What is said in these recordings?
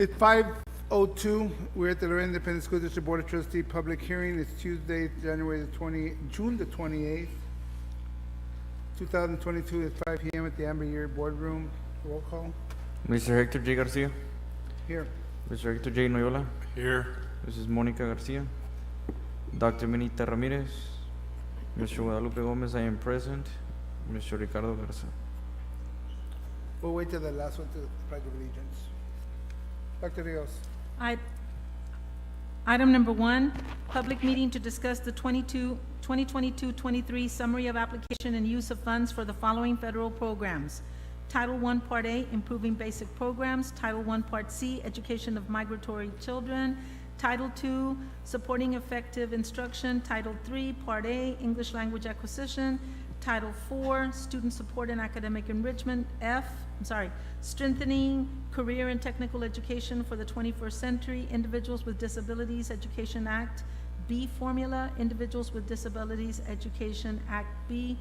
It's 5:02. We're at the Laredo Independent School District Board of Trustees public hearing. It's Tuesday, June the 28th, 2022 at 5 p.m. at the Yeary boardroom. Roll call. Mr. Hector J. Garcia. Here. Mr. Hector J. Noyola. Here. Mrs. Monica Garcia. Dr. Benita Ramirez. Mr. Guadalupe Gomez, I am present. Mr. Ricardo Garza. We'll wait till the last one to the Pledge of Allegiance. Dr. Rios. Item number 1, public meeting to discuss the 2022-23 summary of application and use of funds for the following federal programs. Title I, Part A, Improving Basic Programs. Title I, Part C, Education of Migratory Children. Title II, Supporting Effective Instruction. Title III, Part A, English Language Acquisition. Title IV, Student Support and Academic Enrichment. Strengthening Career and Technical Education for the 21st Century, Individuals with Disabilities Education Act. B Formula, Individuals with Disabilities Education Act B.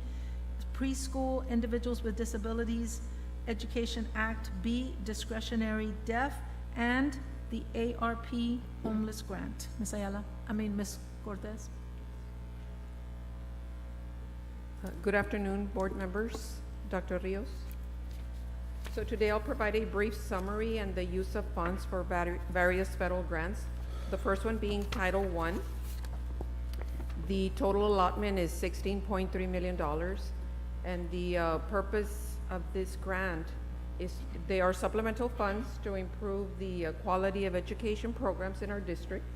Preschool, Individuals with Disabilities Education Act B, Discretionary Deaf, and the ARP Homeless Grant. Ms. Cortez. Good afternoon, board members, Dr. Rios. So today I'll provide a brief summary and the use of funds for various federal grants. The first one being Title I. The total allotment is $16.3 million, and the purpose of this grant is they are supplemental funds to improve the quality of education programs in our district.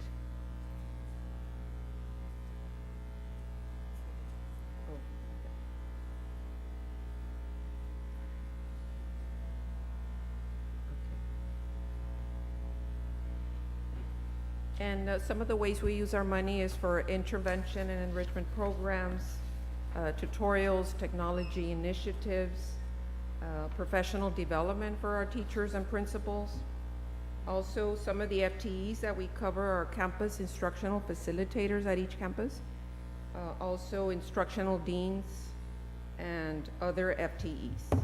And some of the ways we use our money is for intervention and enrichment programs, tutorials, technology initiatives, professional development for our teachers and principals. Also, some of the FTEs that we cover are campus instructional facilitators at each campus, also instructional deans and other FTEs.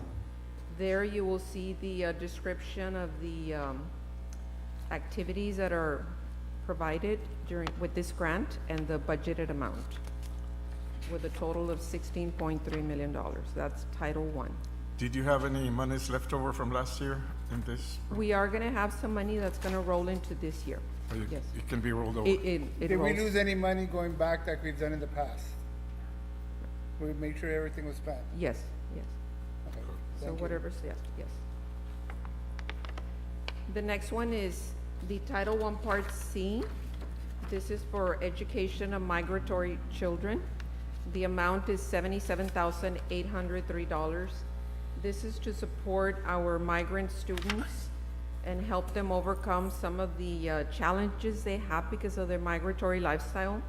There you will see the description of the activities that are provided with this grant and the budgeted amount, with a total of $16.3 million. That's Title I. Did you have any monies left over from last year in this? We are going to have some money that's going to roll into this year. Yes. It can be rolled over. It Did we rolls. lose any money going back like we've done in the past? We made sure everything was spent. Yes, yes. Okay. So Thank you. whatever's, yes, yes. The next one is the Title I, Part C. This is for education of migratory children. The amount is $77,803. This is to support our migrant students and help them overcome some of the challenges they have because of their migratory lifestyle.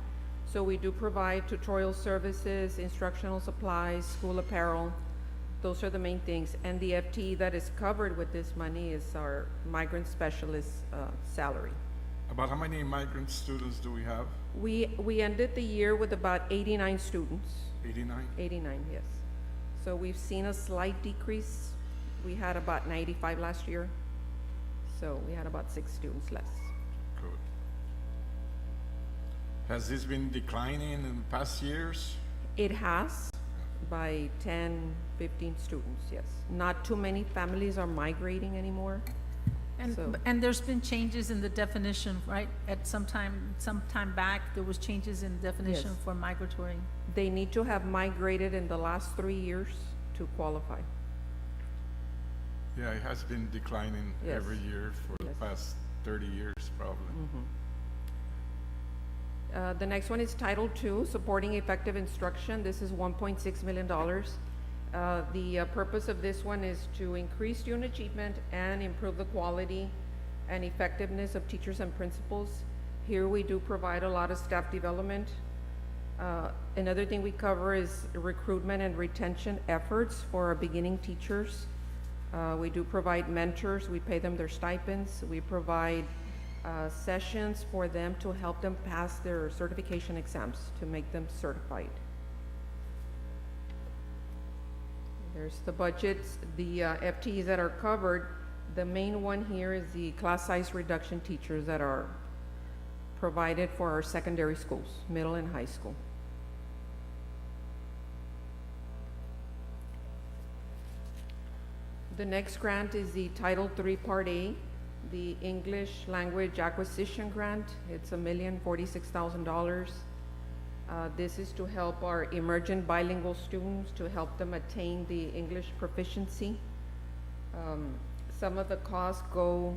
So we do provide tutorial services, instructional supplies, school apparel. Those are the main things. And the FTE that is covered with this money is our migrant specialist salary. About how many migrant students do we have? We ended the year with about 89 students. 89? 89, yes. So we've seen a slight decrease. We had about 95 last year. So we had about 6 students less. Good. Has this been declining in past years? It has, by 10, 15 students, yes. Not too many families are migrating anymore. So- And there's been changes in the definition, right? At some time back, there was changes in definition Yes. for migratory. They need to have migrated in the last 3 years to qualify. Yeah, it has been declining Yes. every year for the Yes. past 30 years, probably. The next one is Title II, Supporting Effective Instruction. This is $1.6 million. The purpose of this one is to increase student achievement and improve the quality and effectiveness of teachers and principals. Here we do provide a lot of staff development. Another thing we cover is recruitment and retention efforts for our beginning teachers. We do provide mentors. We pay them their stipends. We provide sessions for them to help them pass their certification exams to make them certified. There's the budgets. The FTEs that are covered The main one here is the class size reduction teachers that are provided for our secondary schools, middle and high school. The next grant is the Title III Part A, the English Language Acquisition Grant. It's $1,046,000. This is to help our emergent bilingual students, to help them attain the English proficiency. Some of the costs go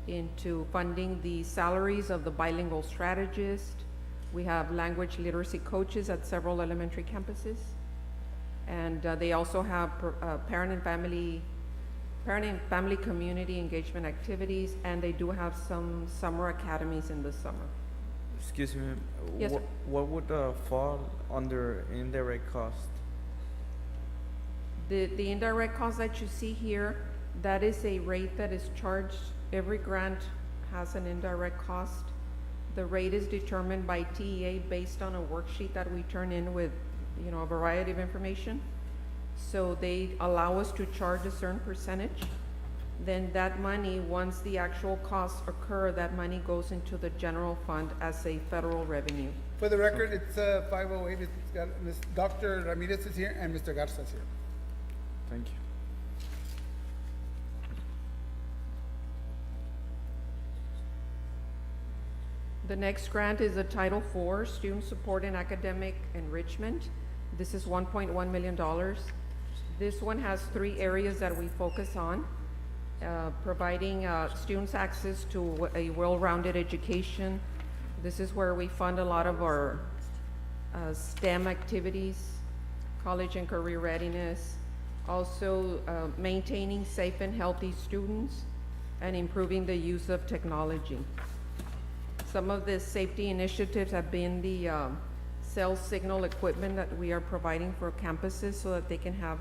into funding the salaries of the bilingual strategist. We have language literacy coaches at several elementary campuses. And they also have parent and family community engagement activities, and they do have some summer academies in the summer. Excuse me, Yes, sir. what would fall under indirect cost? The indirect cost that you see here, that is a rate that is charged. Every grant has an indirect cost. The rate is determined by TEA based on a worksheet that we turn in with, you know, a variety of information. So they allow us to charge a certain percentage. Then that money, once the actual costs occur, that money goes into the general fund as a federal revenue. For the record, it's 508. It's got Dr. Ramirez is here and Mr. Garza is here. Thank you. The next grant is a Title IV, Student Support and Academic Enrichment. This is $1.1 million. This one has 3 areas that we focus on. Providing students access to a well-rounded education. This is where we fund a lot of our STEM activities, college and career readiness. Also maintaining safe and healthy students and improving the use of technology. Some of the safety initiatives have been the cell signal equipment that we are providing for campuses so that they can have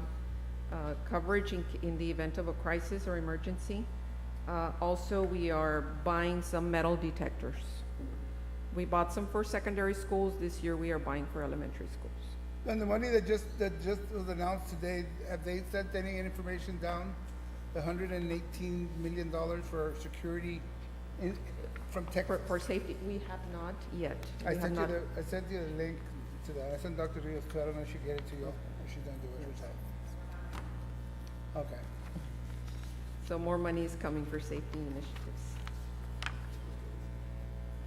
coverage in the event of a crisis or emergency. Also, we are buying some metal detectors. We bought some for secondary schools. This year we are buying for elementary schools. And the money that just was announced today, have they sent any information down? The $118 million for security from Texas? For safety, we have not yet. I We have not- sent you the link to that. I sent Dr. Rios too. I don't know if she get it to you, or she's gonna do it herself. Okay. So more money is coming for safety initiatives.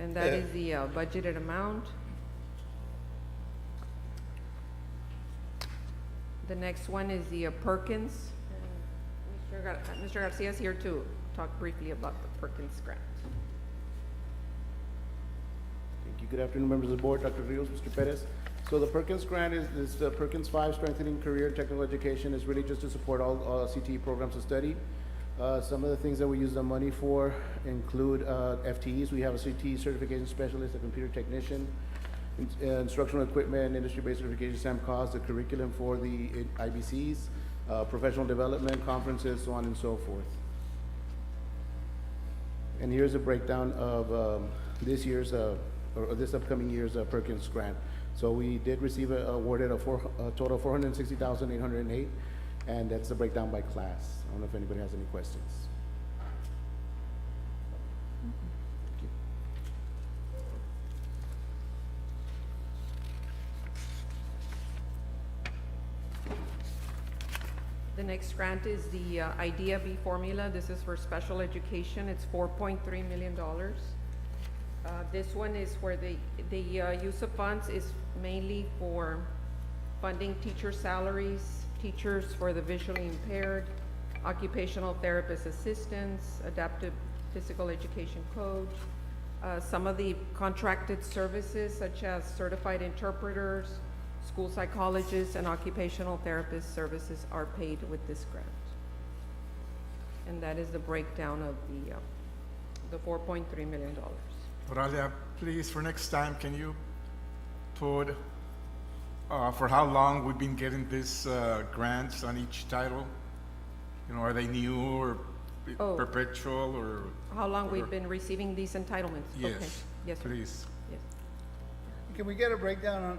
And that Yeah. is the budgeted amount. The next one is the Perkins. Mr. Garcia is here to talk briefly about the Perkins Grant. Thank you. Good afternoon, members of the board, Dr. Rios, Mr. Perez. So the Perkins Grant is the Perkins 5 Strengthening Career and Technical Education is really just to support all CTE programs of study. Some of the things that we use the money for include FTEs. We have a CTE certification specialist, a computer technician, instructional equipment, industry-based certification, SAM costs, the curriculum for the IBCs, professional development, conferences, so on and so forth. And here's a breakdown of this year's, or this upcoming year's Perkins Grant. So we did receive awarded a total of $460,808, and that's the breakdown by class. I don't know if anybody has any questions. Thank you. The next grant is the Ideab Formula. This is for special education. It's $4.3 million. This one is where the use of funds is mainly for funding teacher salaries, teachers for the visually impaired, occupational therapist assistants, adaptive physical education coach, some of the contracted services such as certified interpreters, school psychologists, and occupational therapist services are paid with this grant. And that is the breakdown of the $4.3 million. Oralia, please, for next time, can you put for how long we've been getting these grants on each title? You know, are they new or Oh. perpetual or? How long we've been receiving these entitlements? Okay. Yes, Yes, sir. please. Can we get a breakdown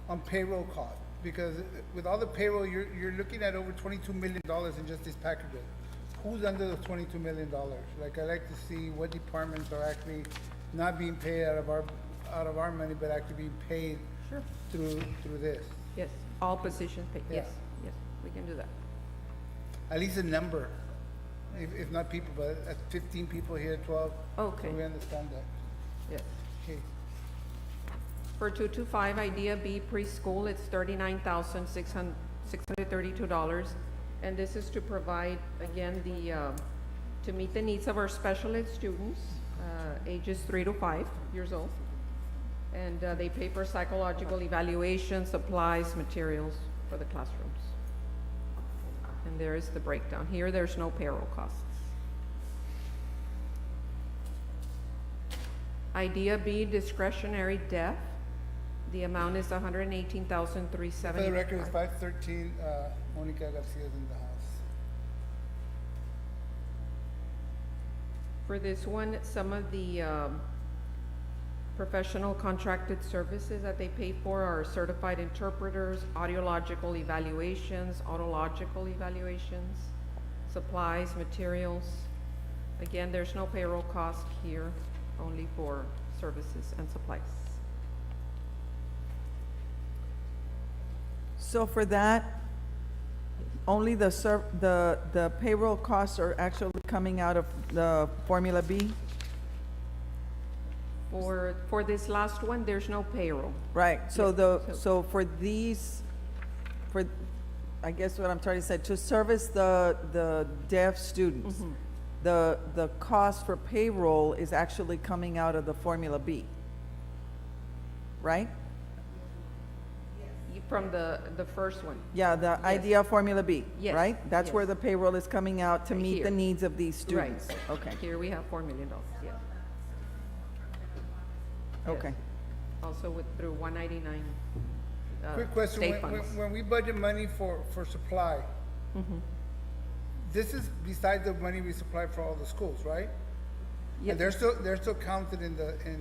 on payroll cost? Because with all the payroll, you're looking at over $22 million in just these packages. Who's under the $22 million? Like, I like to see what departments are actually not being paid out of our money, but actually being paid Sure. through this. Yes, all positions paid, Yeah. yes, yes, we can do that. At least a number, if not people, but at 15 people here, 12. Okay. So we understand that. Yes. Okay. For 225 Ideab preschool, it's $39,632. And this is to provide, again, to meet the needs of our special ed students, ages 3 to 5 years old. And they pay for psychological evaluation, supplies, materials for the classrooms. And there is the breakdown. Here, there's no payroll costs. Ideab discretionary deaf, the amount is $118,375. For the record, it's 513, Monica Garcia is in the house. For this one, some of the professional contracted services that they pay for are certified interpreters, audiological evaluations, otological evaluations, supplies, materials. Again, there's no payroll cost here, only for services and supplies. So for that, only the payroll costs are actually coming out of the Formula B? For this last one, there's no payroll. Right, so Yeah, so for these, I guess what I'm trying to say, to service the deaf students, the cost for payroll is actually coming out of the Formula B, right? From the first one. Yeah, the Yes. Ideab Formula B, Yes, right? That's where yes. the payroll is coming out to Right meet the here. needs of these students. Right. Okay, Here we have $4 million, yes. okay. Yes. Also through 199 Quick question, state funds. when we budget money for supply, this is besides the money we supply for all the schools, right? Yeah, And they're still counted in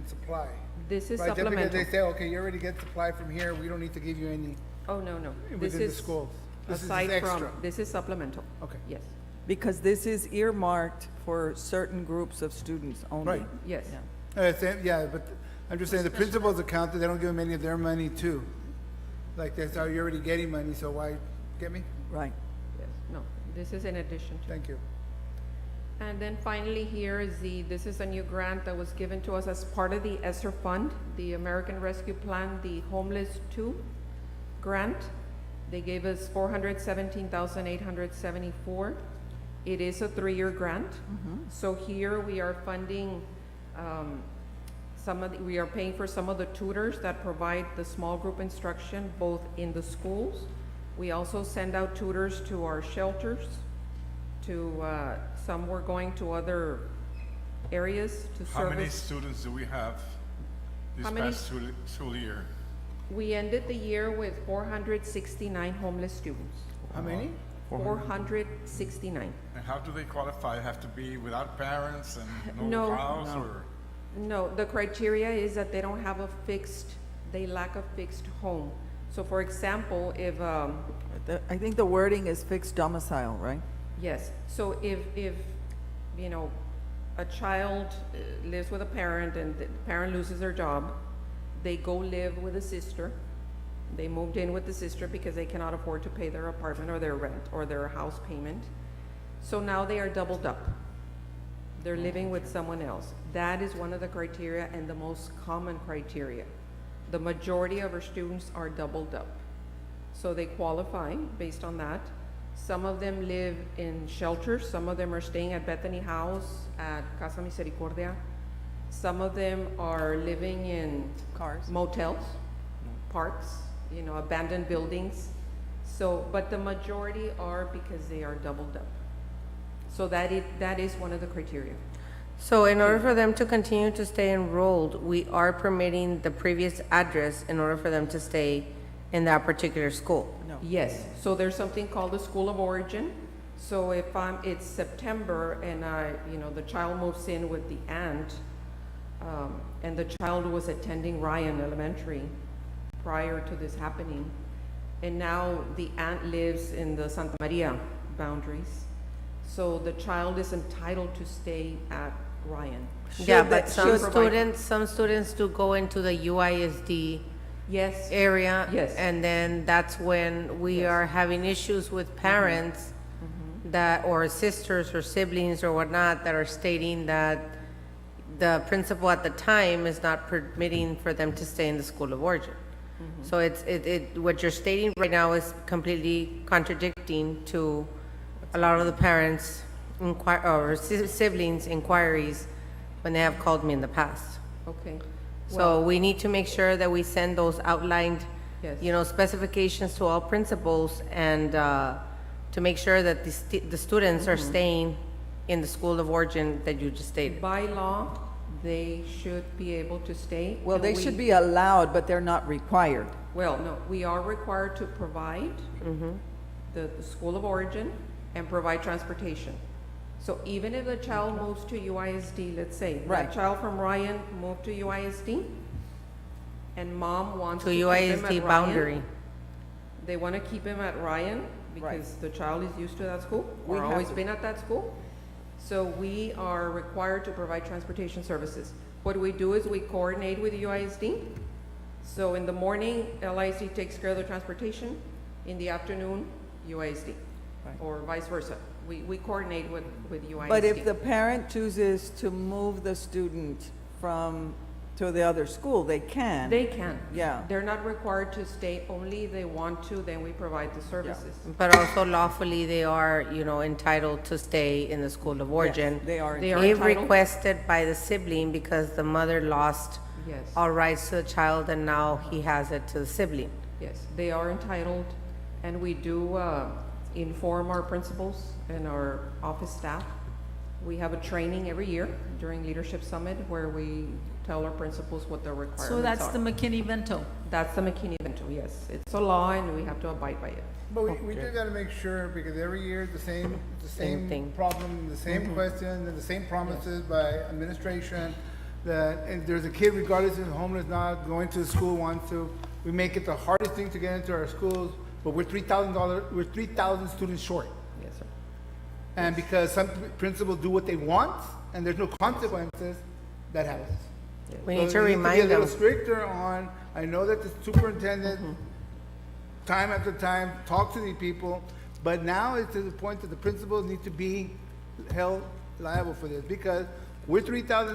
supply. This is Right, just because supplemental. they say, okay, you already get supply from here, we don't need to give you any Oh, no, no. This within the is schools. This is aside extra. from, this is supplemental. Okay. Yes, Because this is earmarked for certain groups of students only. Right. yes. Yeah, but I'm just saying, the principals account, they don't give them any of their money too. Like, that's how you're already getting money, so why, get me? Right. Yes, no, this is in addition to. Thank you. And then finally here is this is a new grant that was given to us as part of the ESSER fund, the American Rescue Plan, the Homeless 2 grant. They gave us $417,874. It is a 3-year grant. So here we are funding, we are paying for some of the tutors that provide the small group instruction, both in the schools. We also send out tutors to our shelters, some were going to other areas to How many service. students do we have this How many past school year? We ended the year with 469 homeless students. How many? 469. And how do they qualify? Have to be without parents and No. no house or? No, the criteria is that they lack a fixed home. So for example, if, I think the wording is fixed domicile, right? yes, so if, you know, a child lives with a parent and the parent loses their job, they go live with a sister. They moved in with the sister because they cannot afford to pay their apartment or their rent or their house payment. So now they are doubled up. They're living with someone else. That is one of the criteria and the most common criteria. The majority of our students are doubled up. So they qualify based on that. Some of them live in shelters. Some of them are staying at Bethany House, at Casa Misericordia. Some of them are living in Cars. motels, parks, you know, abandoned buildings. So, but the majority are because they are doubled up. So that is one of the criteria. So in order for them to continue to stay enrolled, we are permitting the previous address in order for them to stay in that particular school. No. Yes, so there's something called the School of Origin. So if it's September and the child moves in with the aunt, and the child was attending Ryan Elementary prior to this happening, And now the aunt lives in the Santa Maria boundaries. So the child is entitled to stay at Ryan. Yeah, Should but they- some students do go into the UISD Yes, area. Yes. And then that's when we are having issues with parents that, or sisters or siblings or whatnot, that are stating that the principal at the time is not permitting for them to stay in the school of origin. So what you're stating right now is completely contradicting to a lot of the parents' or siblings' inquiries when they have called me in the past. okay. So we need to make sure that we send those outlined, Yes. specifications to all principals, and to make sure that the students are staying in the school of origin that you just stated. By law, they should be able to stay. Well, and they we- should be allowed, but they're not required. Well, no, we are required to provide the school of origin and provide transportation. So even if the child moves to UISD, let's say, Right. that child from Ryan moved to UISD, and mom wants To to keep him at UISD Ryan, boundary. they want to keep him at Ryan because the child is used to that school, We or have always to. been at that school. So we are required to provide transportation services. What we do is we coordinate with UISD. So in the morning, LISD takes care of the transportation. In the afternoon, UISD, Right. or vice versa. We coordinate with UISD. But if the parent chooses to move the student to the other school, they can. They can. Yeah. They're not required to stay, only they want to, then we provide the services. But also lawfully, they are, entitled to stay in the school of origin. They are. They are If entitled. requested by the sibling because the mother lost Yes, all rights to the child and now he has it to the sibling. yes, they are entitled, and we do inform our principals and our office staff. We have a training every year during Leadership Summit where we tell our principals what their requirements are. So that's the McKinney-Vento. That's the McKinney-Vento, yes. It's a law and we have to abide by it. But we do gotta make sure, because every year, the Same same thing. problem, the same question, and the same promises by administration, that if there's a kid, regardless if homeless, not going to the school, wants to, we make it the hardest thing to get into our schools, but we're we're 3,000 students short. Yes, sir. And because some principals do what they want, and there's no consequences, that happens. We So need to we remind be a little them. stricter on, I know that the superintendent, time after time, talks to the people, but now it's to the point that the principals need to be held liable for this, because we're 3,000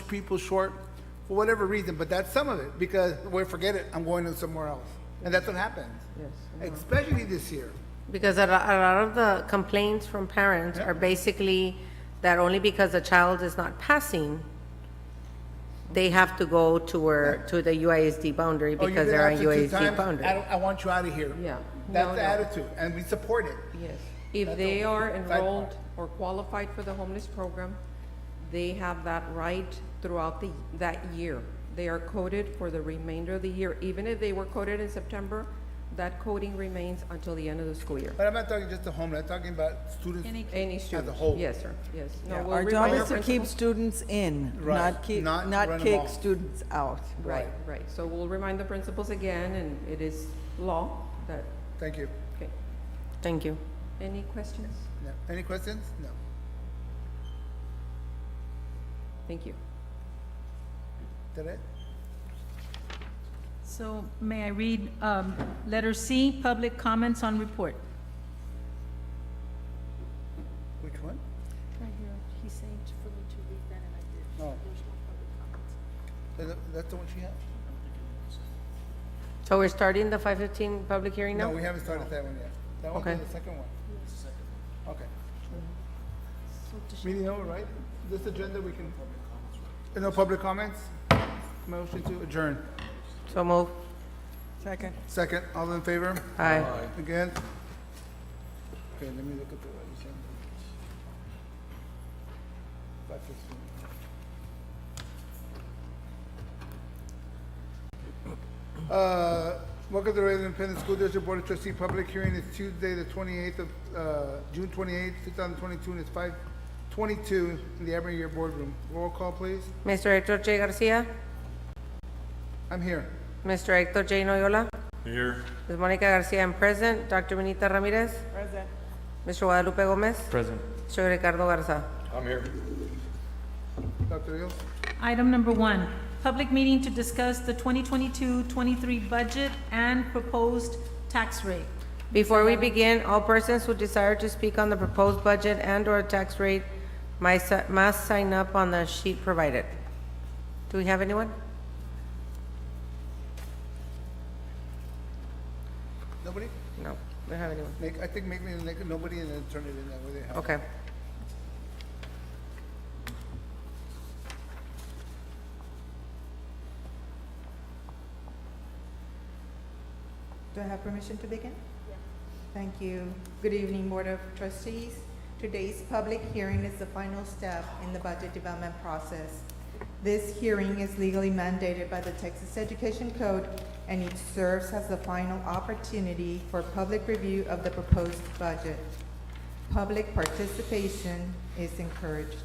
people short for whatever reason, but that's some of it, because, well, forget it, I'm going to somewhere else. And that's what happens, Yes. especially this year. Because a lot of the complaints from parents are basically that only because the child is not passing, they have to go to the UISD boundary Oh, you've because been they're on absent 2 UISD times? boundary. I want you out of here. Yeah. That's No, the no. attitude, and we support it. Yes. If That's they a are side enrolled part. or qualified for the homeless program, they have that right throughout that year. They are coded for the remainder of the year. Even if they were coded in September, that coding remains until the end of the school year. But I'm not talking just the homeless, I'm talking about students. Any student. whole. Yes, sir, yes. No, Yeah, we'll our job remind is to keep principals. students in, Right, not not run them kick off. students out. Right, right. So we'll remind the principals again, and it is law that, Thank you. okay. Thank you. Any questions? No. Any questions? No. Thank you. Did it? So may I read letter C, public comments on report? Which one? Right here, he's saying for me to read that, and I did. Oh. There's no public comments. That's the one she has? So we're starting the 5:15 public hearing No, now? we haven't started that one yet. That one's Okay. the second one. Okay. Meeting over, right? This agenda, we can. No public comments? Motion to adjourn. So move. Second. Second, all in favor? Aye. Again? Okay, let me look at the agenda. 5:15. Welcome to the Laredo Independent School District Board of Trustee. Public hearing is Tuesday, the 28th of, June 28th, 2022, and it's 5:22 in the Aberrant Boardroom. Roll call, please. Mr. Hector J. Garcia? I'm here. Mr. Hector J. Noyola? Here. Ms. Monica Garcia, I'm present. Dr. Benita Ramirez. Present. Mr. Guadalupe Gomez. Present. Mr. Ricardo Garza. I'm here. Dr. Rios? Item number 1, public meeting to discuss the 2022-23 budget and proposed tax rate. Before we begin, all persons who desire to speak on the proposed budget and/or tax rate must sign up on the sheet provided. Do we have anyone? Nobody? No, we don't have anyone. I think make nobody and then turn it in that way they have. Okay. Do I have permission to begin? Yes. Thank you. Good evening, Board of Trustees. Today's public hearing is the final step in the budget development process. This hearing is legally mandated by the Texas Education Code, and it serves as the final opportunity for public review of the proposed budget. Public participation is encouraged.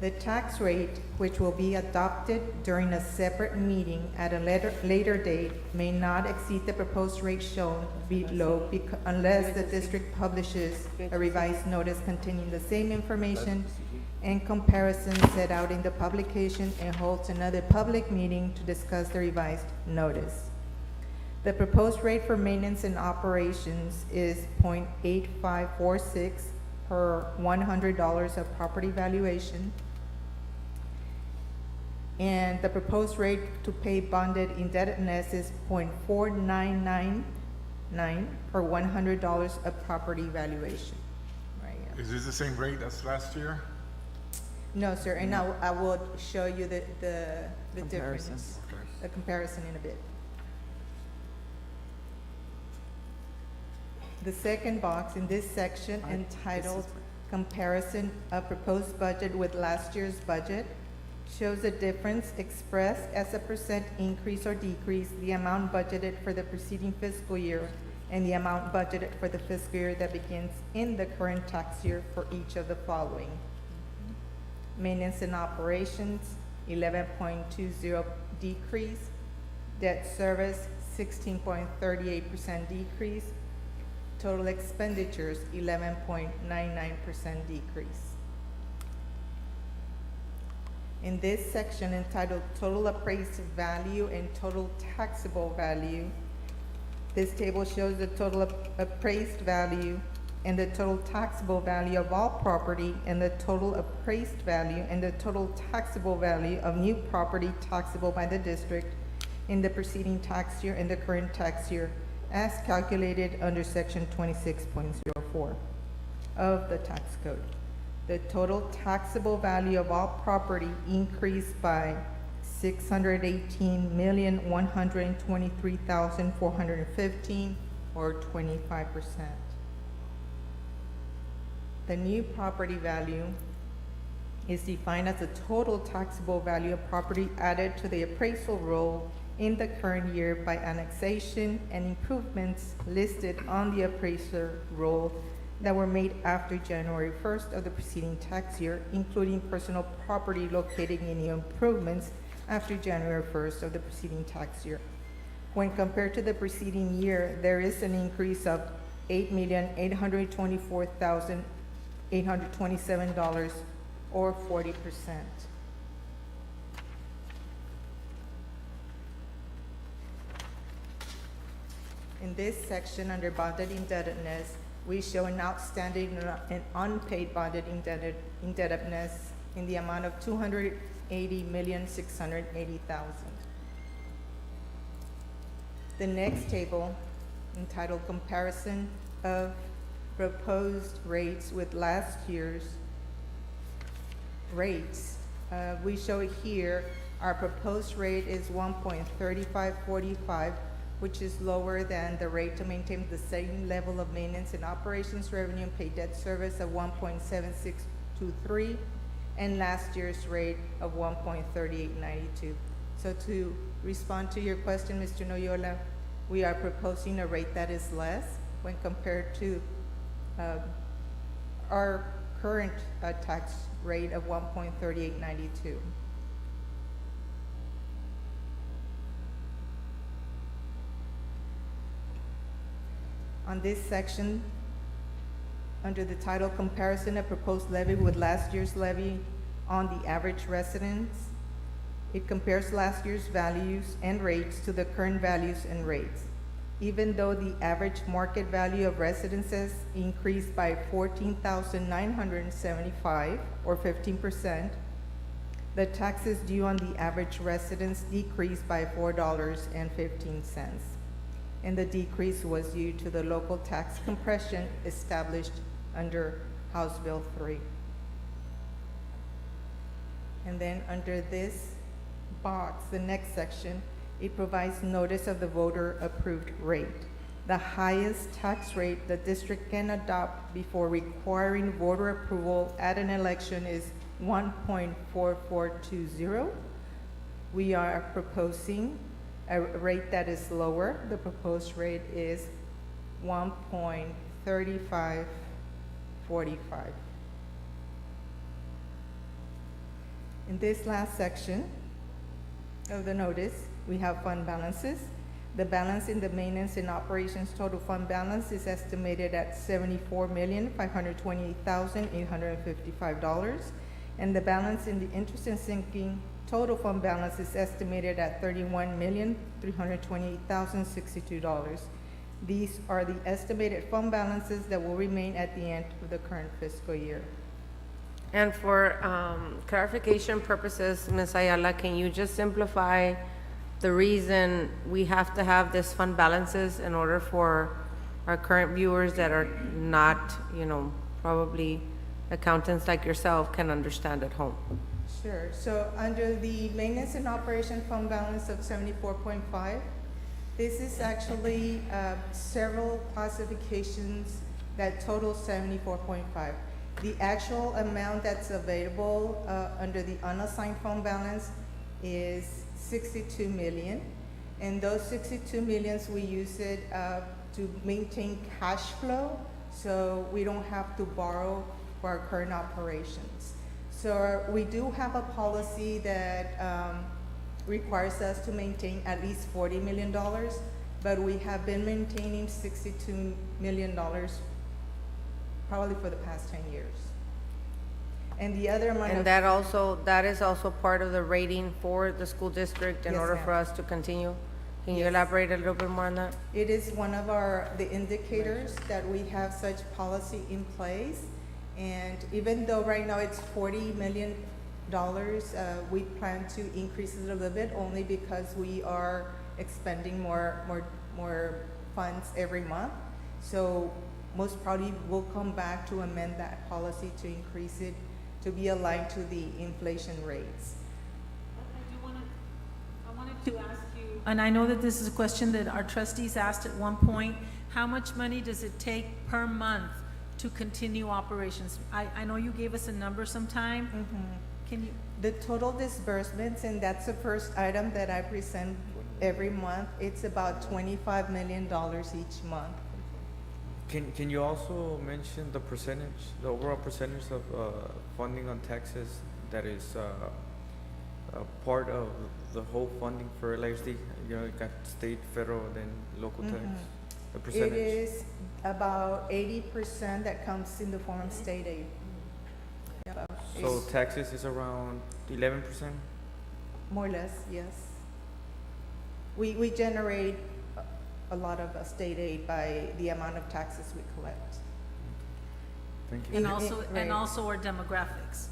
The tax rate, which will be adopted during a separate meeting at a later date, may not exceed the proposed rate shown below unless the district publishes a revised notice containing the same information and comparison set out in the publication and holds another public meeting to discuss the revised notice. The proposed rate for maintenance and operations is 0.8546 per $100 of property valuation. And the proposed rate to pay bonded indebtedness is 0.4999 per $100 of property valuation. Right here. Is this the same rate as last year? No, sir, and I will show you the Comparison. difference, the comparison in a bit. The second box in this section entitled Comparison of Proposed Budget with Last Year's Budget shows a difference expressed as a percent increase or decrease, the amount budgeted for the preceding fiscal year and the amount budgeted for the fiscal year that begins in the current tax year for each of the following. Maintenance and operations, 11.20 decrease. Debt service, 16.38% decrease. Total expenditures, 11.99% decrease. In this section entitled Total Appraised Value and Total Taxable Value, this table shows the total appraised value and the total taxable value of all property and the total appraised value and the total taxable value of new property taxable by the district in the preceding tax year and the current tax year as calculated under section 26.04 of the tax code. The total taxable value of all property increased by $618,123,415 or 25%. The new property value is defined as the total taxable value of property added to the appraisal roll in the current year by annexation and improvements listed on the appraiser roll that were made after January 1st of the preceding tax year, including personal property located in new improvements after January 1st of the preceding tax year. When compared to the preceding year, there is an increase of $8,824,827 or 40%. In this section under bonded indebtedness, we show an outstanding and unpaid bonded indebtedness in the amount of $280,680,000. The next table, entitled Comparison of Proposed Rates with Last Year's Rates, we show here our proposed rate is 1.3545, which is lower than the rate to maintain the same level of maintenance and operations revenue and pay debt service of 1.7623 and last year's rate of 1.3892. So to respond to your question, Mr. Noyola, we are proposing a rate that is less when compared to our current tax rate of 1.3892. On this section, under the title Comparison of Proposed Levy with Last Year's Levy on the Average Residence, it compares last year's values and rates to the current values and rates. Even though the average market value of residences increased by $14,975 or 15%, the taxes due on the average residence decreased by $4.15. And the decrease was due to the local tax compression established under House Bill 3. And then under this box, the next section, it provides notice of the voter-approved rate. The highest tax rate the district can adopt before requiring voter approval at an election is 1.4420. We are proposing a rate that is lower. The proposed rate is 1.3545. In this last section of the notice, we have fund balances. The balance in the maintenance and operations total fund balance is estimated at $74,528,855. And the balance in the interest and sinking total fund balance is estimated at $31,328,062. These are the estimated fund balances that will remain at the end of the current fiscal year. And for clarification purposes, Ms. Ayala, can you just simplify the reason we have to have this fund balances in order for our current viewers that are not, probably accountants like yourself can understand at home? Sure. So under the maintenance and operation fund balance of 74.5, this is actually several classifications that total 74.5. The actual amount that's available under the unassigned fund balance is 62 million. And those 62 millions, we use it to maintain cash flow, so we don't have to borrow for our current operations. So we do have a policy that requires us to maintain at least $40 million, but we have been maintaining $62 million probably for the past 10 years. And the other amount And of... that is also part of the rating for the school district in Yes, order ma'am. for us to continue? Can you Yes. elaborate a little bit more on that? It is one of the indicators that we have such policy in place. And even though right now it's $40 million, we plan to increase it a little bit only because we are expending more funds every month. So most probably we'll come back to amend that policy to increase it to be aligned to the inflation rates. I wanted to ask you, and I know that this is a question that our trustees asked at one point, how much money does it take per month to continue operations? I know you gave us a number sometime. Can you? The total disbursements, and that's the first item that I present every month, it's about $25 million each month. Can you also mention the percentage, the overall percentage of funding on taxes that is a part of the whole funding for I.S.D? You got state, federal, then local tax. The It percentage. is about 80% that comes in the form of state aid. Yeah, So it's taxes is around 11%. more or less, yes. We generate a lot of state aid by the amount of taxes we collect. Thank you. And It- also, right. and also our demographics,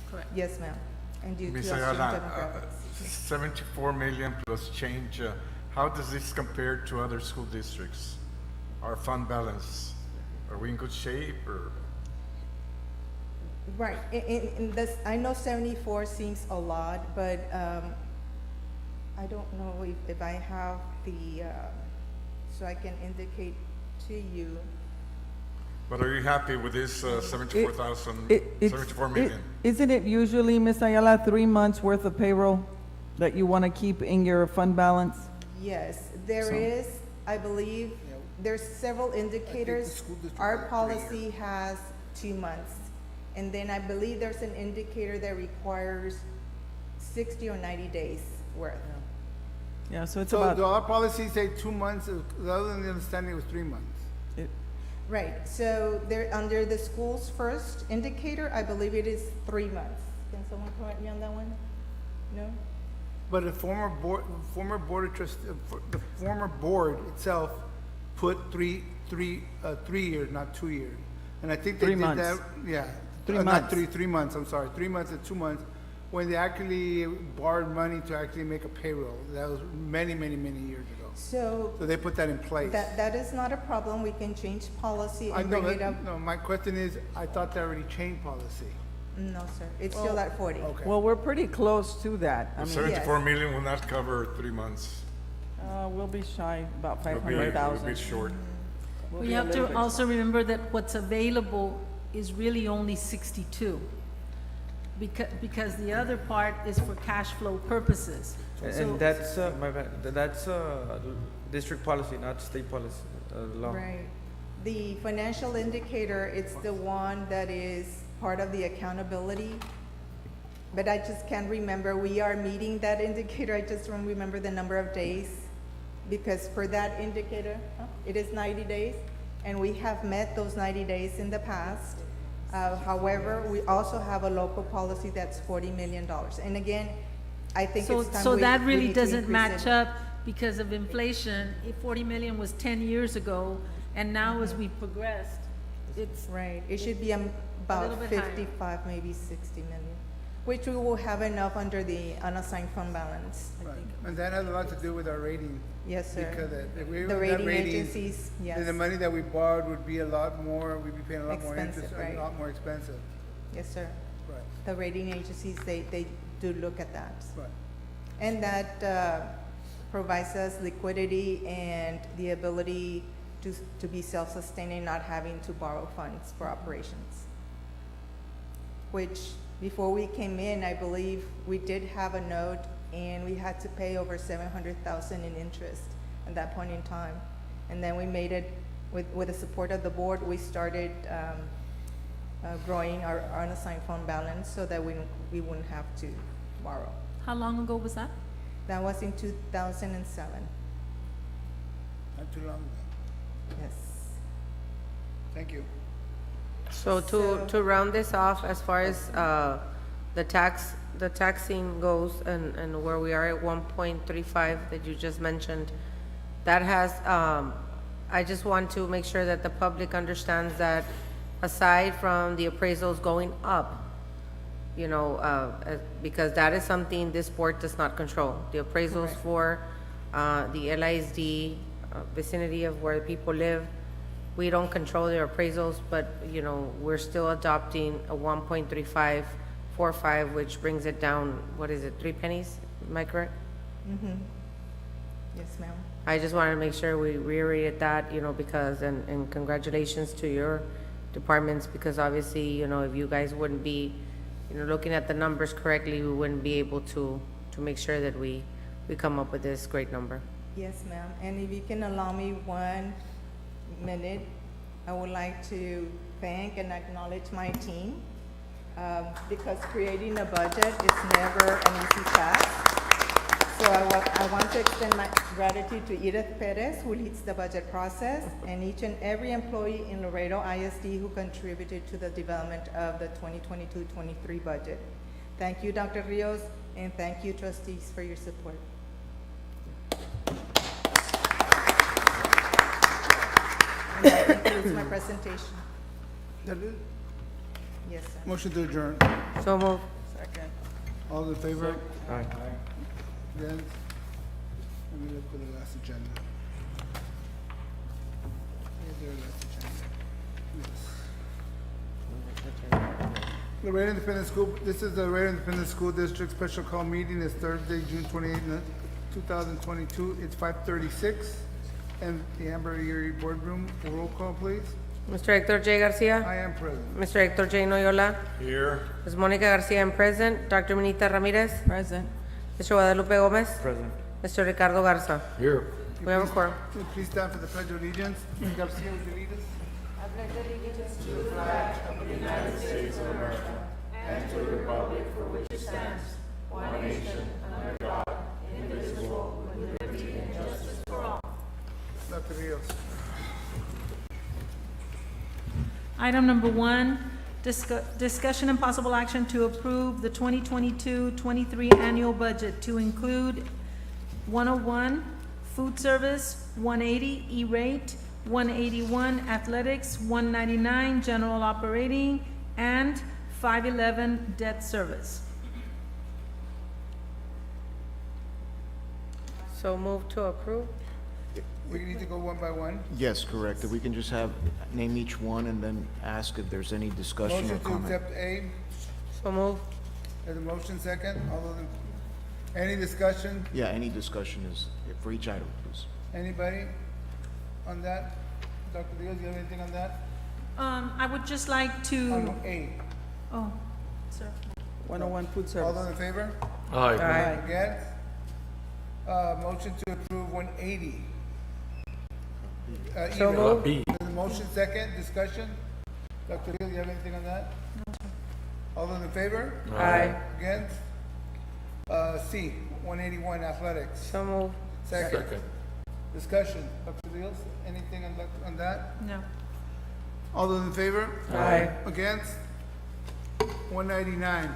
correct? Yes, ma'am. And due to Ms. our student Ayala, demographics. 74 million plus change, how does this compare to other school districts? Our fund balance, are we in good shape or? Right, in this, I know 74 seems a lot, but I don't know if I have the, so I can indicate to you. But are you happy with this 74,000, It's- 74 million? Isn't it usually, Ms. Ayala, 3 months' worth of payroll that you want to keep in your fund balance? Yes, there So- is, I believe, there's several indicators. school district Our had 3 policy has 2 months. And then I believe there's an indicator that requires 60 or 90 days worth. Yeah, so it's So about, our policies say 2 months, the other than the understanding was 3 months. Right, so they're under the school's first indicator, I believe it is 3 months. Can someone correct me on that one? No? But the former board of trust, the former board itself put three years, not 2 years. And I think they 3 did months. that, yeah. 3 Not months. 3 months, I'm sorry, 3 months and 2 months, when they actually borrowed money to actually make a payroll. That was many, many, many years ago. So So they put that in place. that is not a problem, we can change policy I and know, bring it but, up. no, my question is, I thought they already changed policy. No, sir, it's still at 40. Okay. Well, we're pretty close to that. I The mean, 74 million will not cover 3 months. we'll be shy about It'll be a 500,000. bit short. We'll We be a have little to bit also remember that what's available is really only 62. Because the other part is for cash flow purposes. So- And that's, my bad, that's, district policy, not state policy, law. Right. The financial indicator, it's the one that is part of the accountability. But I just can't remember, we are meeting that indicator, I just don't remember the number of days. Because for that indicator, it is 90 days, and we have met those 90 days in the past. However, we also have a local policy that's $40 million. And again, I think So, it's time so we that we really need to doesn't increase match it. up because of inflation. If 40 million was 10 years ago, and now as we progressed, it's, Right, it should be little about bit higher. 55, maybe 60 million, which we will have enough under the unassigned fund balance. Right. And that has a lot to do with our rating. Yes, sir. Because if we The were that rating rating, agencies, yes. then the money that we borrowed would be a lot more, we'd be paying a lot more Expensive, interest, right. a lot more expensive. Yes, sir. Right, The rating agencies, they do look at that. right. And that provides us liquidity and the ability to be self-sustaining, not having to borrow funds for operations. Which, before we came in, I believe we did have a note and we had to pay over 700,000 in interest at that point in time. And then we made it, with the support of the board, we started growing our unassigned fund balance so that we wouldn't have to borrow. how long ago was that? That was in 2007, Not too long ago. yes. Thank you. So So- to round this off, as far as the taxing goes and where we are at 1.35 that you just mentioned, that has, I just want to make sure that the public understands that aside from the appraisals going up, you know, because that is something this board does not control. The appraisals for the LISD vicinity of where people live, we don't control their appraisals, but, you know, we're still adopting a 1.3545, which brings it down, what is it, 3 pennies? Am I correct? Yes, ma'am. I just wanted to make sure we reiterated that, you know, because, and congratulations to your departments, because obviously, you know, if you guys wouldn't be, you know, looking at the numbers correctly, we wouldn't be able to make sure that we come up with this great number. Yes, ma'am. And if you can allow me 1 minute, I would like to thank and acknowledge my team, because creating a budget is never an easy task. So I want to extend my gratitude to Edith Perez, who leads the budget process, and each and every employee in Laredo I.S.D. who contributed to the development of the 2022-23 budget. Thank you, Dr. Rios, and thank you, trustees, for your support. And that concludes my presentation. That it? Yes, sir. Motion to adjourn. So move. Second. All in favor? Aye. Against? Let me look for the last agenda. Here's their last agenda. Yes. Laredo Independent School, this is the Laredo Independent School District Special Call Meeting. It's Thursday, June 28th, 2022. It's 5:36, and the Amber Yeary Boardroom. Roll call, please. Mr. Hector J. Garcia? I am present. Mr. Hector J. Noyola? Here, Ms. Monica Garcia, I'm present. Dr. Minita Ramirez? Present. Mr. Guadalupe Gomez? Present. Mr. Ricardo Garza? here. We have a quorum. Please stand for the Pledge of Allegiance. Ms. Garcia, would you lead us? Dr. Rios. Item number 1, discussion and possible action to approve the 2022-23 annual budget to include 101, food service, 180, E-rate, 181, athletics, 199, general operating, and 511, debt service. So move to approve? We need to go one by one. Yes, correct. If we can just have, name each one and then ask if there's any discussion or Motion to comment. accept A, So move? there's a motion second, all those any discussion, Yeah, any discussion is for each item, please. anybody on that? Dr. Diaz, you have anything on that? I would just like to, On A, oh, sir. 101 food all service. those in favor? Aye. Against? Motion to approve 180. So E-rate. moved. There's a motion second, discussion? Dr. Diaz, you have anything on that? All those in favor? Aye. Against? C, 181, athletics. So move? Second. Discussion, Dr. Diaz, anything on that? No. All those in favor? Aye. Against? 199,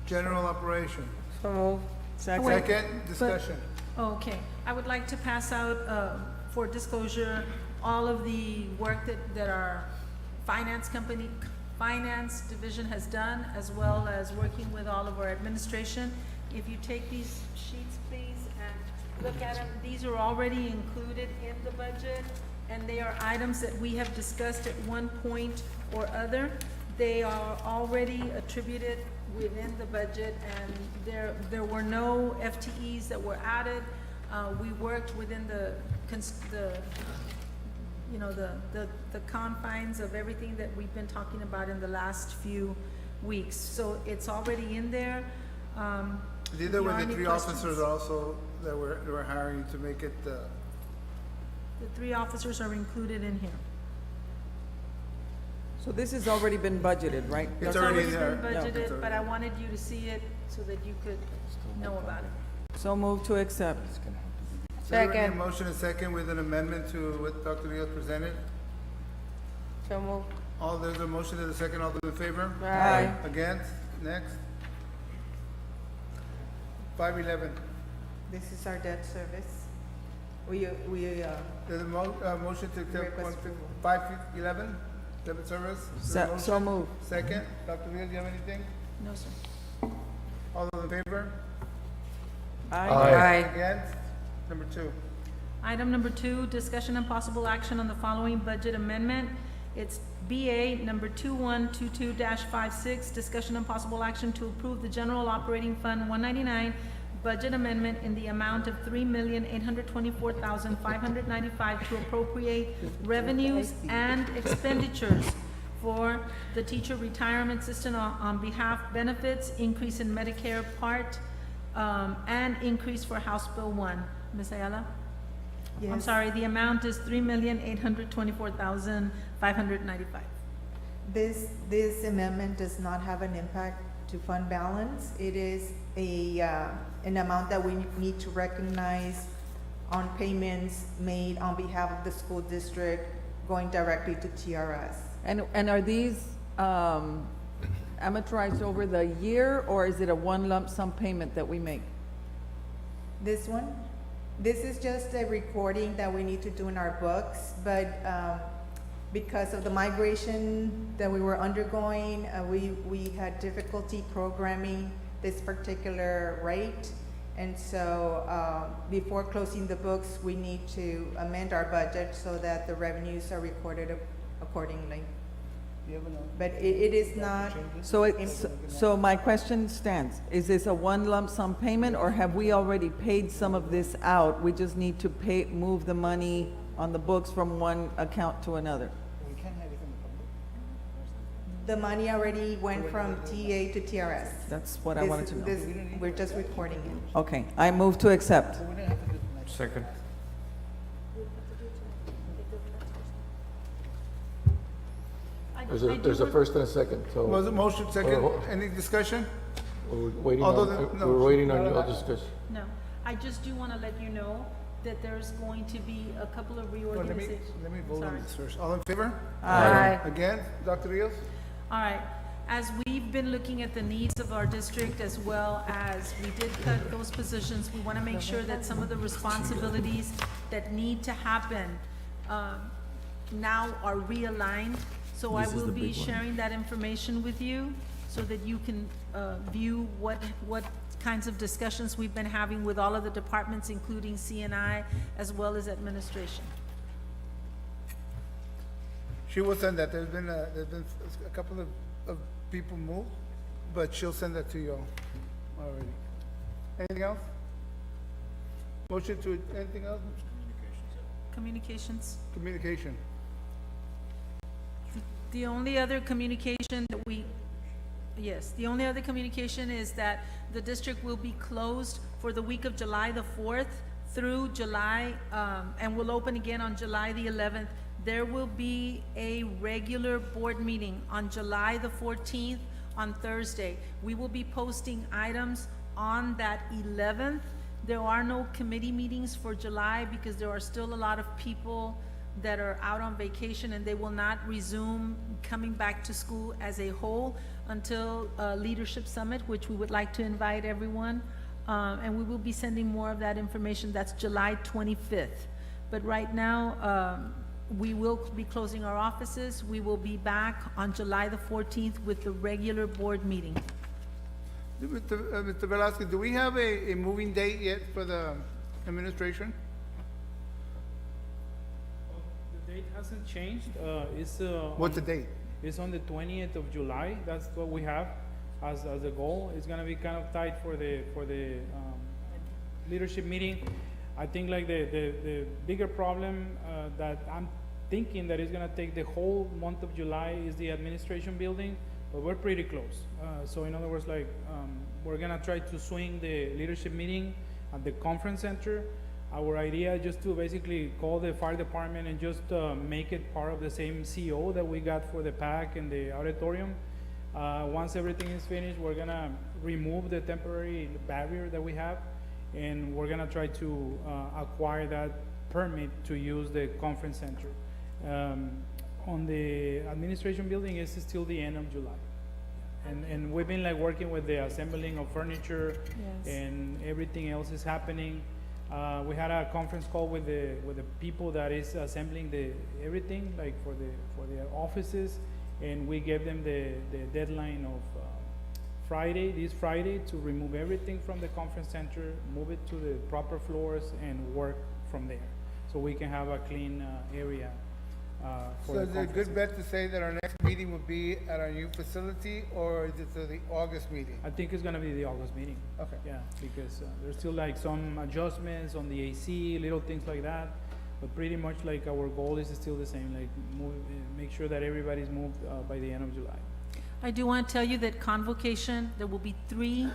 general operation. So move? Second. Second, discussion. Okay, I would like to pass out, for disclosure, all of the work that our finance division has done, as well as working with all of our administration. If you take these sheets, please, and look at them, these are already included in the budget, and they are items that we have discussed at one point or other. They are already attributed within the budget, and there were no FTEs that were added. We worked within the confines of everything that we've been talking about in the last few weeks. So it's already in there. These if are you with have the any three questions. officers also that we're hiring to make it, The 3 officers are included in here. So this has already been budgeted, right? It's It's already already there. been Yeah, budgeted, it's but I wanted you to see it so that you could know about it. So move to accept. There's already a Second. motion and second with an amendment to what Dr. Diaz presented. So move? There's a motion and a second, all those in favor? Aye. Against? Next. 511, This is our debt service. We, there's a motion to accept Request approval. 511, debit service. There's a So motion. move. Second, Dr. Diaz, you have anything? No, sir. All those in favor? Aye. Against? Number 2. Item number 2, discussion and possible action on the following budget amendment. It's BA number 2122-56, discussion and possible action to approve the General Operating Fund 199 budget amendment in the amount of $3,824,595 to appropriate revenues and expenditures for the teacher retirement system on behalf benefits, increase in Medicare Part, and increase for House Bill 1. Ms. Ayala? I'm yes. sorry, the amount is $3,824,595. This amendment does not have an impact to fund balance. It is an amount that we need to recognize on payments made on behalf of the school district going directly to TRS. And are these amortized over the year, or is it a one lump sum payment that we make? This one, this is just a recording that we need to do in our books, but because of the migration that we were undergoing, we had difficulty programming this particular rate. And so before closing the books, we need to amend our budget so that the revenues are recorded accordingly. But it is not, So my question stands, is this a one lump sum payment, or have we already paid some of this out? We just need to move the money on the books from one account to another? the money already went from TA to TRS. That's what I wanted to know. We're just recording it. Okay, I move to accept. Second. There's a first and a second, so Was it motion second? Oh. Any discussion? we're waiting Although on, no, we're waiting on no, your no. discussion. No, I just do want to let you know that there's going to be a couple of Well, reorganizations. let me vote on Sorry. this first. All in favor? Aye. Again, Dr. Rios? All right, as we've been looking at the needs of our district as well as we did cut those positions, we want to make sure that some of the responsibilities that need to happen now are realigned. So I will be sharing that information with you so that you can view what kinds of discussions we've been having with all of the departments, including CNI as well as administration. She will send that. There's been a couple of people moved, but she'll send that to you all already. Anything else? Motion to, anything else? Communications. Communication. The only other communication that the only other communication is that the district will be closed for the week of July the 4th through July, and will open again on July the 11th. There will be a regular board meeting on July the 14th on Thursday. We will be posting items on that 11th. There are no committee meetings for July because there are still a lot of people that are out on vacation, and they will not resume coming back to school as a whole until Leadership Summit, which we would like to invite everyone. And we will be sending more of that information. That's July 25th. But right now, we will be closing our offices. We will be back on July the 14th with the regular board meeting. Mr. Velazquez, do we have a moving date yet for the administration? The date hasn't changed. What's the date? It's on the 20th of July. That's what we have as a goal. It's gonna be kind of tight for the leadership meeting. I think like the bigger problem that I'm thinking that is gonna take the whole month of July is the administration building, but we're pretty close. So in other words, like we're gonna try to swing the leadership meeting at the conference center. Our idea is just to basically call the fire department and just make it part of the same CO that we got for the PAC and the auditorium. Once everything is finished, we're gonna remove the temporary barrier that we have, and we're gonna try to acquire that permit to use the conference center. On the administration building, it's still the end of July. And we've been like working with the assembling of furniture, Yes. and everything else is happening. We had a conference call with the people that is assembling everything like for their offices, and we gave them the deadline of this Friday to remove everything from the conference center, move it to the proper floors, and work from there, so we can have a clean area for So the is it a conference. good bet to say that our next meeting will be at our new facility, or is it the August meeting? I think it's gonna be the August meeting. Okay. Yeah, because there's still like some adjustments on the AC, little things like that. But pretty much like our goal is still the same, like make sure that everybody's moved by the end of July. I do want to tell you that convocation, there will be 3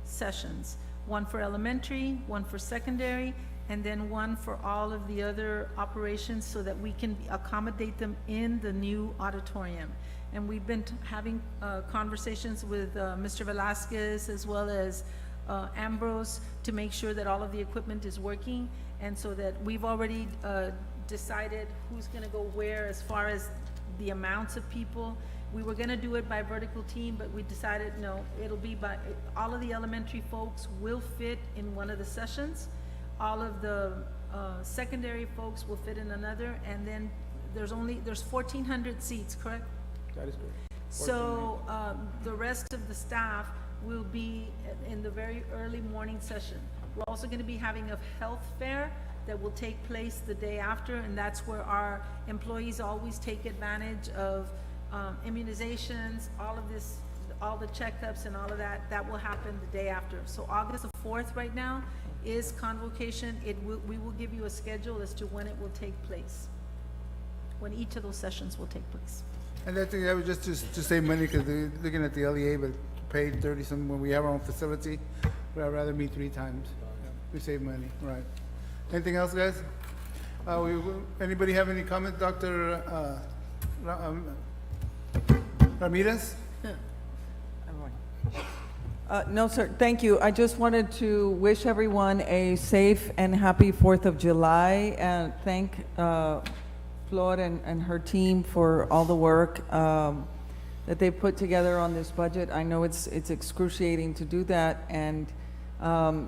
sessions, one for elementary, one for secondary, and then one for all of the other operations so that we can accommodate them in the new auditorium. And we've been having conversations with Mr. Velazquez as well as Ambrose to make sure that all of the equipment is working, and so that we've already decided who's gonna go where as far as the amounts of people. We were gonna do it by vertical team, but we decided, no, it'll be by, all of the elementary folks will fit in one of the sessions. All of the secondary folks will fit in another, and then there's 1,400 seats, correct? That is good. So, the rest of the staff will be in the very early morning session. We're also gonna be having a health fair that will take place the day after, and that's where our employees always take advantage of immunizations, all of this, all the checkups and all of that. That will happen the day after. So August the 4th right now is convocation. We will give you a schedule as to when it will take place, when each of those sessions will take place. And I think that was just to save money, because they're looking at the LEA, but pay 30-some when we have our own facility. But I'd rather meet 3 times. We save money, right. Anything else, guys? Anybody have any comment, Dr. Ramirez? No, sir, thank you. I just wanted to wish everyone a safe and happy 4th of July, and thank Flor and her team for all the work that they put together on this budget. I know it's excruciating to do that, and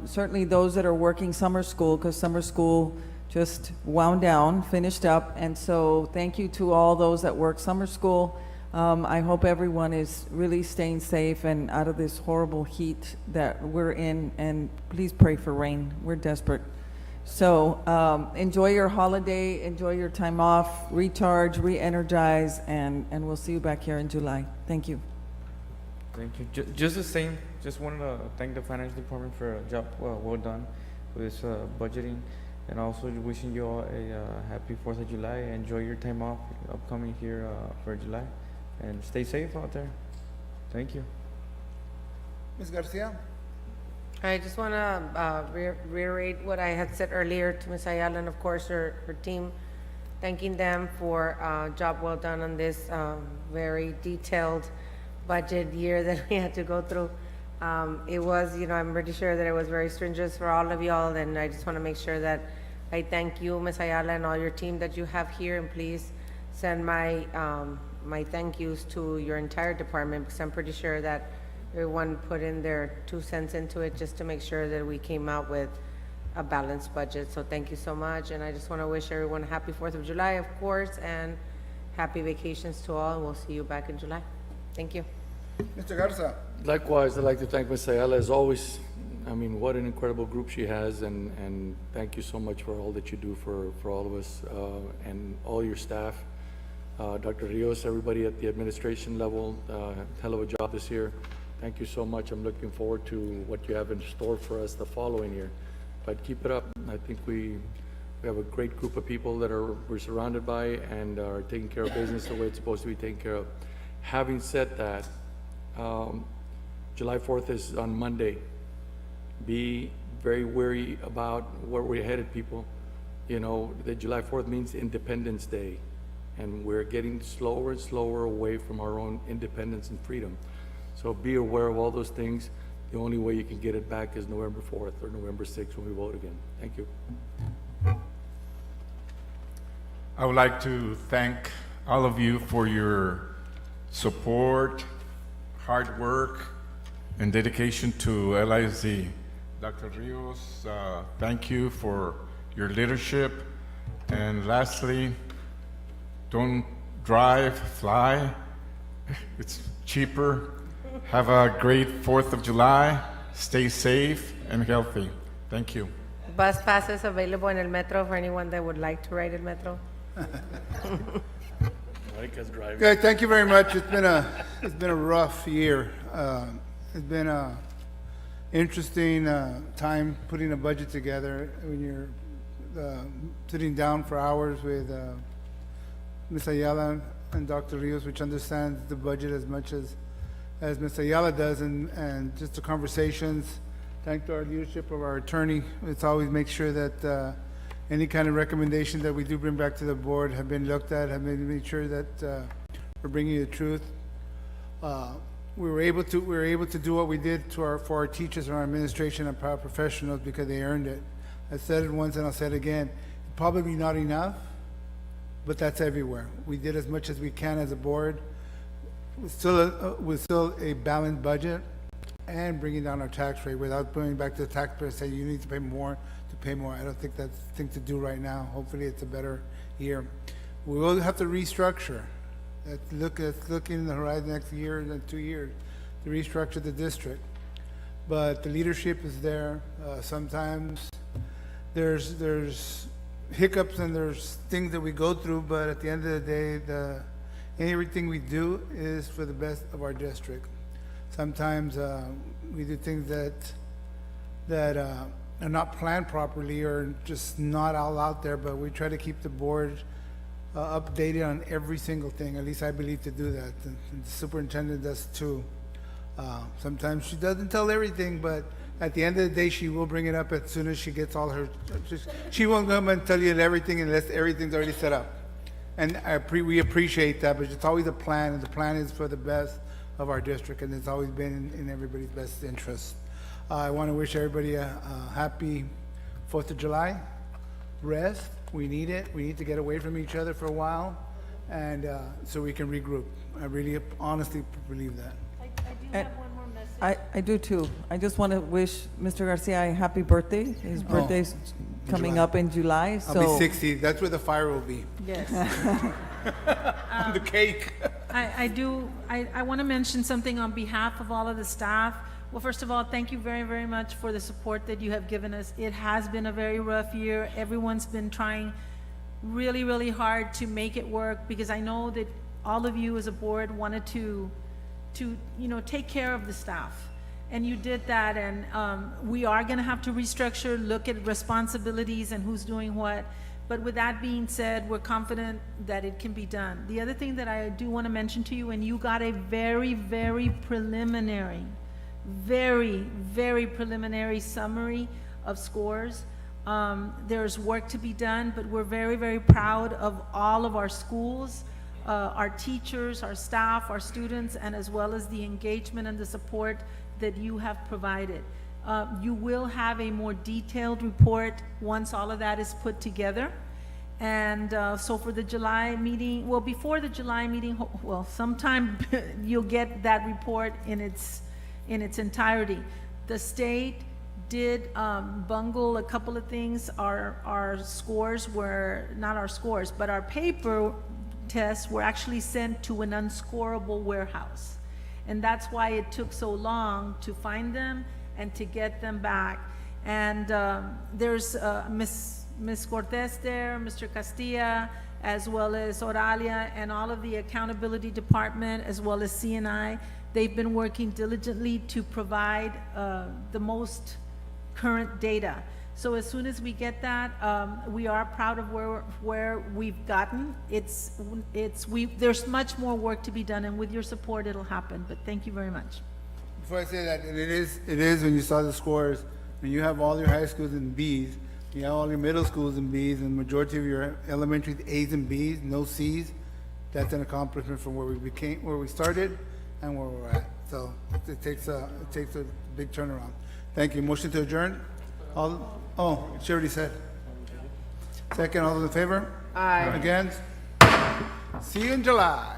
certainly those that are working summer school, because summer school just wound down, finished up, and so thank you to all those that work summer school. I hope everyone is really staying safe and out of this horrible heat that we're in, and please pray for rain. We're desperate. So enjoy your holiday, enjoy your time off, recharge, re-energize, and we'll see you back here in July. Thank you. Thank you. Just the same, just wanted to thank the finance department for a job well done with this budgeting, and also wishing you all a happy 4th of July. Enjoy your time off upcoming here for July, and stay safe out there. Thank you. Ms. Garcia? I just want to reiterate what I had said earlier to Ms. Ayala and of course her team, thanking them for a job well done on this very detailed budget year that we had to go through. It was, I'm pretty sure that it was very stringent for all of y'all, and I just want to make sure that I thank you, Ms. Ayala, and all your team that you have here, and please send my thank yous to your entire department, because I'm pretty sure that everyone put in their 2 cents into it just to make sure that we came out with a balanced budget. So thank you so much, and I just want to wish everyone a happy 4th of July, of course, and happy vacations to all, and we'll see you back in July. Thank you. Mr. Garza? Likewise, I'd like to thank Ms. Ayala as always. I mean, what an incredible group she has, and thank you so much for all that you do for all of us and all your staff. Dr. Rios, everybody at the administration level, hell of a job this year. Thank you so much. I'm looking forward to what you have in store for us the following year. But keep it up. I think we have a great group of people that we're surrounded by and are taking care of business the way it's supposed to be taken care of. Having said that, July 4th is on Monday. Be very wary about where we're headed, people. The July 4th means Independence Day, and we're getting slower and slower away from our own independence and freedom. So be aware of all those things. The only way you can get it back is November 4th or November 6th when we vote again. Thank you. I would like to thank all of you for your support, hard work, and dedication to I.S.D. Dr. Rios, thank you for your leadership. And lastly, don't drive, fly. It's cheaper. Have a great 4th of July. Stay safe and healthy. Thank you. Bus passes available in el metro for anyone that would like to ride el metro. Okay, thank you very much. It's been a rough year. It's been a interesting time putting a budget together when you're sitting down for hours with Ms. Ayala and Dr. Rios, which understands the budget as much as Ms. Ayala does, and just the conversations. Thank to our leadership of our attorney. It's always make sure that any kind of recommendation that we do bring back to the board have been looked at, have been made sure that we're bringing you the truth. We were able to do what we did for our teachers and our administration and paraprofessionals because they earned it. I said it once and I'll say it again. Probably not enough, but that's everywhere. We did as much as we can as a board. With still a balanced budget and bringing down our tax rate without going back to the taxpayer and saying you need to pay more. I don't think that's the thing to do right now. Hopefully it's a better year. We will have to restructure. Let's look in the horizon next year and 2 years to restructure the district. But the leadership is there. Sometimes there's hiccups and there's things that we go through, but at the end of the day, everything we do is for the best of our district. Sometimes we do things that are not planned properly or just not all out there, but we try to keep the board updated on every single thing. At least I believe to do that, and the superintendent does too. Sometimes she doesn't tell everything, but at the end of the day, she will bring it up as soon as she gets all her. She won't come and tell you everything unless everything's already set up. And we appreciate that, but it's always a plan, and the plan is for the best of our district, and it's always been in everybody's best interest. I want to wish everybody a happy 4th of July. Rest, we need it. We need to get away from each other for a while, and so we can regroup. I really honestly believe that. I do have one more message. I do too. I just want to wish Mr. Garcia a happy birthday. His birthday's coming July. up in July, I'll so. be 60. That's where the fire will be. Yes. On the cake. I want to mention something on behalf of all of the staff. Well, first of all, thank you very, very much for the support that you have given us. It has been a very rough year. Everyone's been trying really, really hard to make it work, because I know that all of you as a board wanted to take care of the staff. And you did that, and we are going to have to restructure, look at responsibilities and who's doing what. But with that being said, we're confident that it can be done. The other thing that I do want to mention to you, and you got a very, very preliminary summary of scores. There's work to be done, but we're very, very proud of all of our schools, our teachers, our staff, our students, and as well as the engagement and the support that you have provided. You will have a more detailed report once all of that is put together. And so for the July meeting, well, before the July meeting, well, sometime you'll get that report in its entirety. The state did bungle a couple of things. Our scores were, not our scores, but our paper tests were actually sent to an unscorable warehouse. And that's why it took so long to find them and to get them back. And there's Ms. Cortez there, Mr. Castilla, as well as Oralia, and all of the accountability department, as well as CNI. They've been working diligently to provide the most current data. So as soon as we get that, we are proud of where we've gotten. There's much more work to be done, and with your support, it'll happen. But thank you very much. Before I say that, and it is when you saw the scores, and you have all your high schools in Bs, you have all your middle schools in Bs, and the majority of your elementary A's and Bs, no C's. That's an accomplishment from where we started, and where we're at. So it takes a big turnaround. Thank you. Motion to adjourn. She already said. Second, all those in favor? Aye. Against? See you in July.